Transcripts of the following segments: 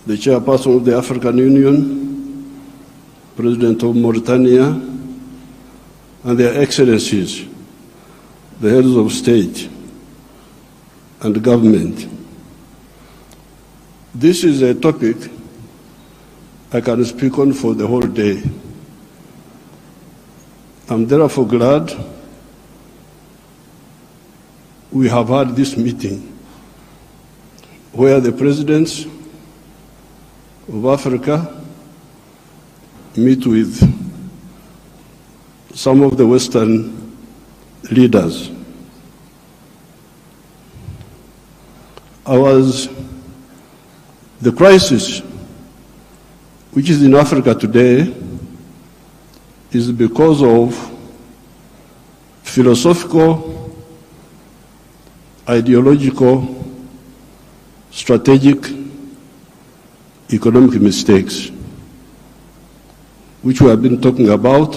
the chairperson of the African Union, President of Mauritania, and their excellencies, the heads of state and government. This is a topic I can speak on for the whole day. I'm therefore glad we have had this meeting where the presidents of Africa meet with some of the Western leaders. The crisis which is in Africa today is because of philosophical, ideological, strategic, economic mistakes, which we have been talking about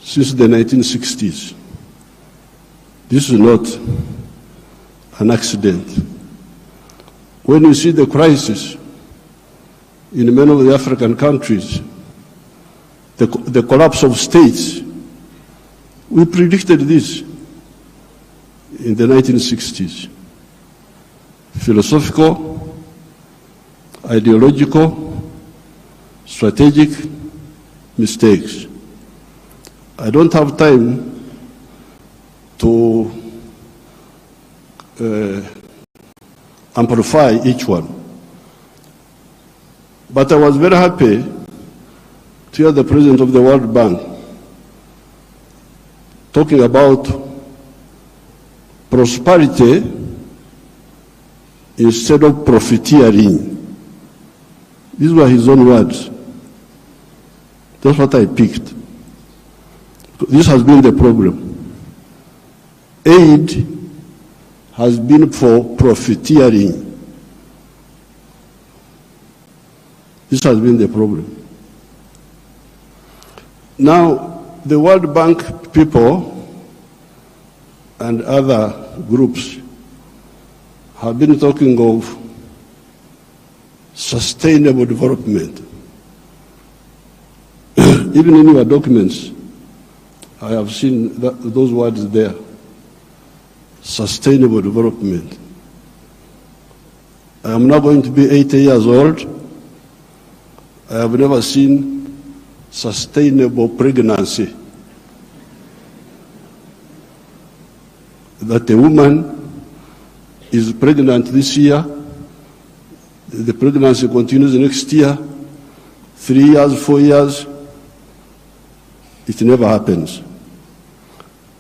since the 1960s. This is not an accident. When you see the crisis in many of the African countries, the collapse of states, we predicted this in the 1960s. Philosophical, ideological, strategic mistakes. I don't have time to amplify each one. But I was very happy to hear the President of the World Bank talking about prosperity instead of profiteering. These were his own words. That's what I picked. This has been the problem. Aid has been for profiteering. This has been the problem. Now, the World Bank people and other groups have been talking of sustainable development. Even in your documents, I have seen those words there. Sustainable development. I am now going to be 80 years old. I have never seen sustainable pregnancy. That a woman is pregnant this year, the pregnancy continues next year, 3 years, 4 years, it never happens.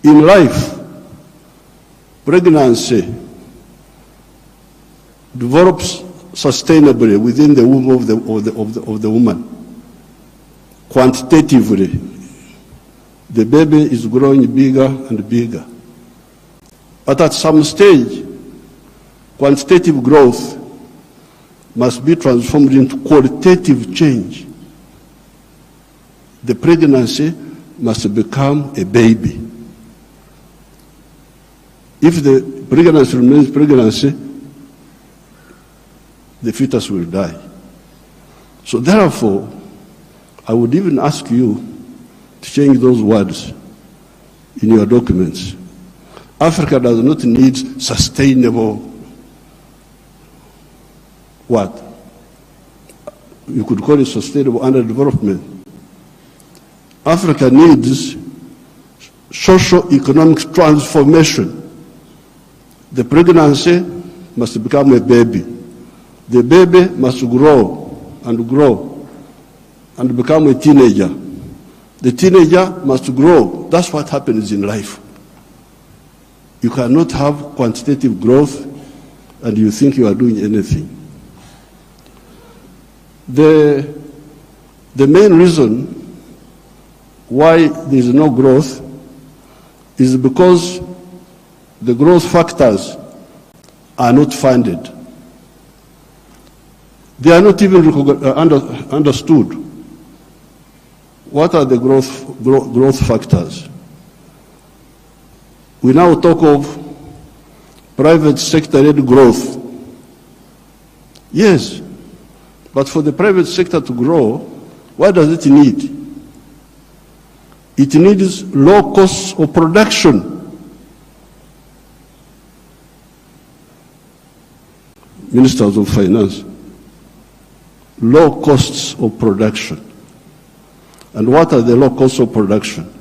In life, pregnancy develops sustainably within the womb of the woman. Quantitatively, the baby is growing bigger and bigger. But at some stage, quantitative growth must be transformed into qualitative change. The pregnancy must become a baby. If the pregnancy remains pregnancy, the fetus will die. So therefore, I would even ask you to change those words in your documents. Africa does not need sustainable what? You could call it sustainable underdevelopment. Africa needs socio-economic transformation. The pregnancy must become a baby. The baby must grow and become a teenager. The teenager must grow. That's what happens in life. You cannot have quantitative growth and you think you are doing anything. The main reason why there is no growth is because the growth factors are not funded. They are not even understood. What are the growth factors? We now talk of private sector-led growth. Yes, But for the private sector to grow, what does it need? It needs low costs of production. Ministers of Finance, low costs of production. And what are the low costs of production?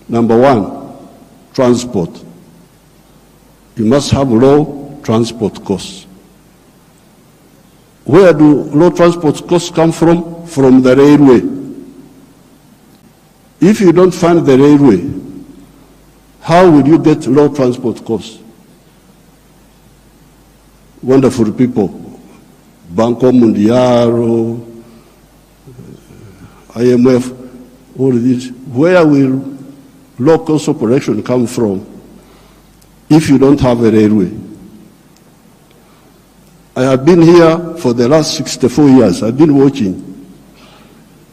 Number one, transport. You must have low transport costs. Where do low transport costs come from? From the railway. If you don't fund the railway, how will you get low transport costs? Wonderful people, Banco Mundial, IMF, all of these. Where will low cost of production come from if you don't have a railway? I have been here for the last 64 years. I've been watching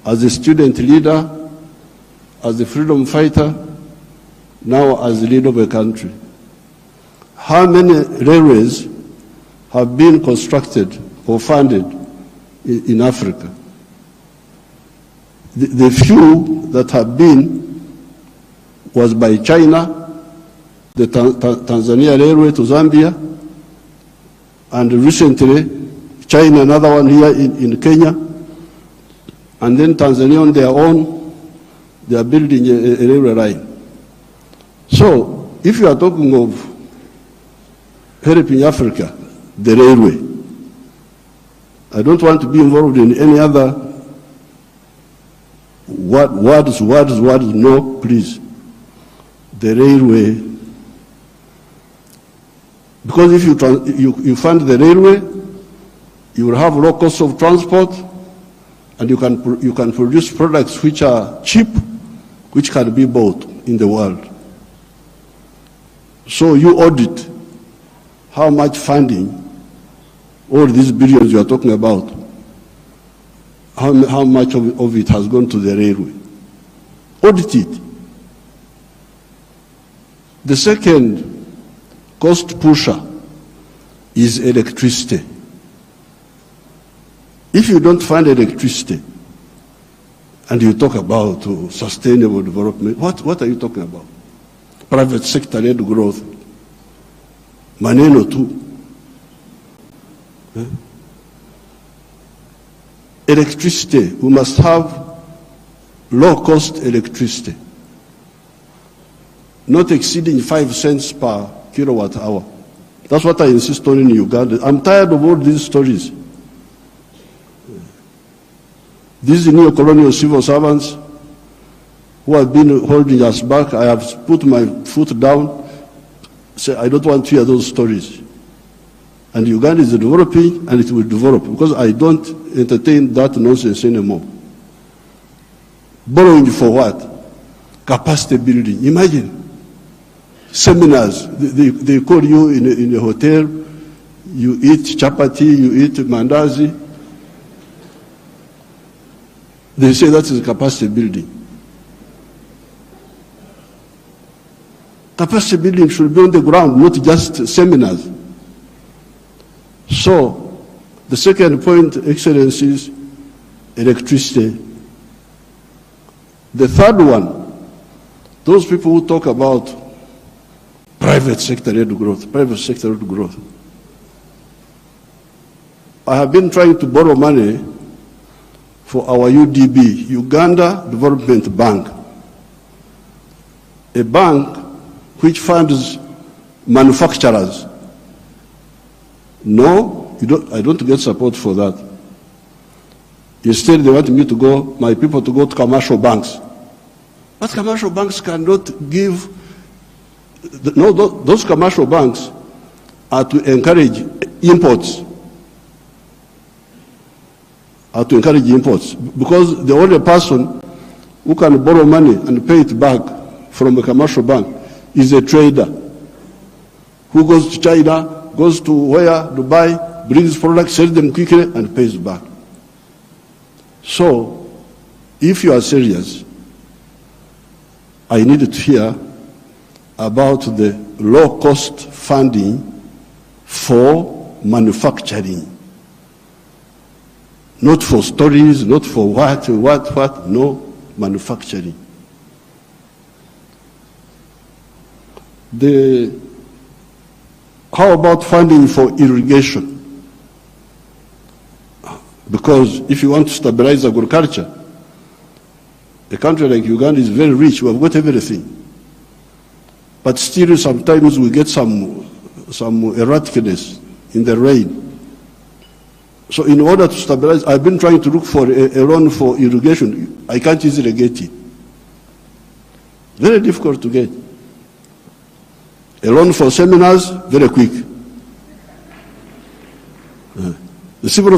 as a student leader, as a freedom fighter, now as the leader of a country. How many railways have been constructed or funded in Africa? The few that have been was by China, the Tanzania Railway to Zambia, and recently China, another one here in Kenya, and then Tanzania on their own, they are building a railway line. So if you are talking of helping Africa, the railway, I don't want to be involved in any other words, no, please. The railway, because if you fund the railway, you will have low cost of transport, and you can produce products which are cheap, which can be bought in the world. So you audit how much funding, all these billions you are talking about, how much of it has gone to the railway. Audit it. The second cost pusher is electricity. If you don't find electricity and you talk about sustainable development, what are you talking about? Private sector-led growth. Maneno tu. Electricity, we must have low-cost electricity, not exceeding 5 cents per kilowatt hour. That's what I insist on in Uganda. I'm tired of all these stories. These neo-colonial civil servants who have been holding us back, I have put my foot down, say I don't want to hear those stories. And Uganda is developing, and it will develop, because I don't entertain that nonsense anymore. Borrowing for what? Capacity building. Imagine seminars. They call you in a hotel, you eat chapati, you eat mandazi. They say that is capacity building. Capacity building should be on the ground, not just seminars. So, the second point, Excellencies, electricity. The third one, those people who talk about private sector-led growth, private sector-led growth. I have been trying to borrow money for our UDB, Uganda Development Bank, a bank which funds manufacturers. No, I don't get support for that. Instead, they want me to go, my people to go to commercial banks. But commercial banks cannot give, no, those commercial banks are to encourage imports. Because the only person who can borrow money and pay it back from a commercial bank is a trader who goes to China, goes to where, Dubai, brings products, sells them quickly, and pays back. So, if you are serious, I need to hear about the low-cost funding for manufacturing, Not for stories, not for what, no, manufacturing. How about funding for irrigation? Because if you want to stabilize agriculture, a country like Uganda is very rich, we have got everything. But still sometimes we get some erraticness in the rain. So in order to stabilize, I've been trying to look for a loan for irrigation. I can't easily get it. Very difficult to get. A loan for seminars, very quick. The civil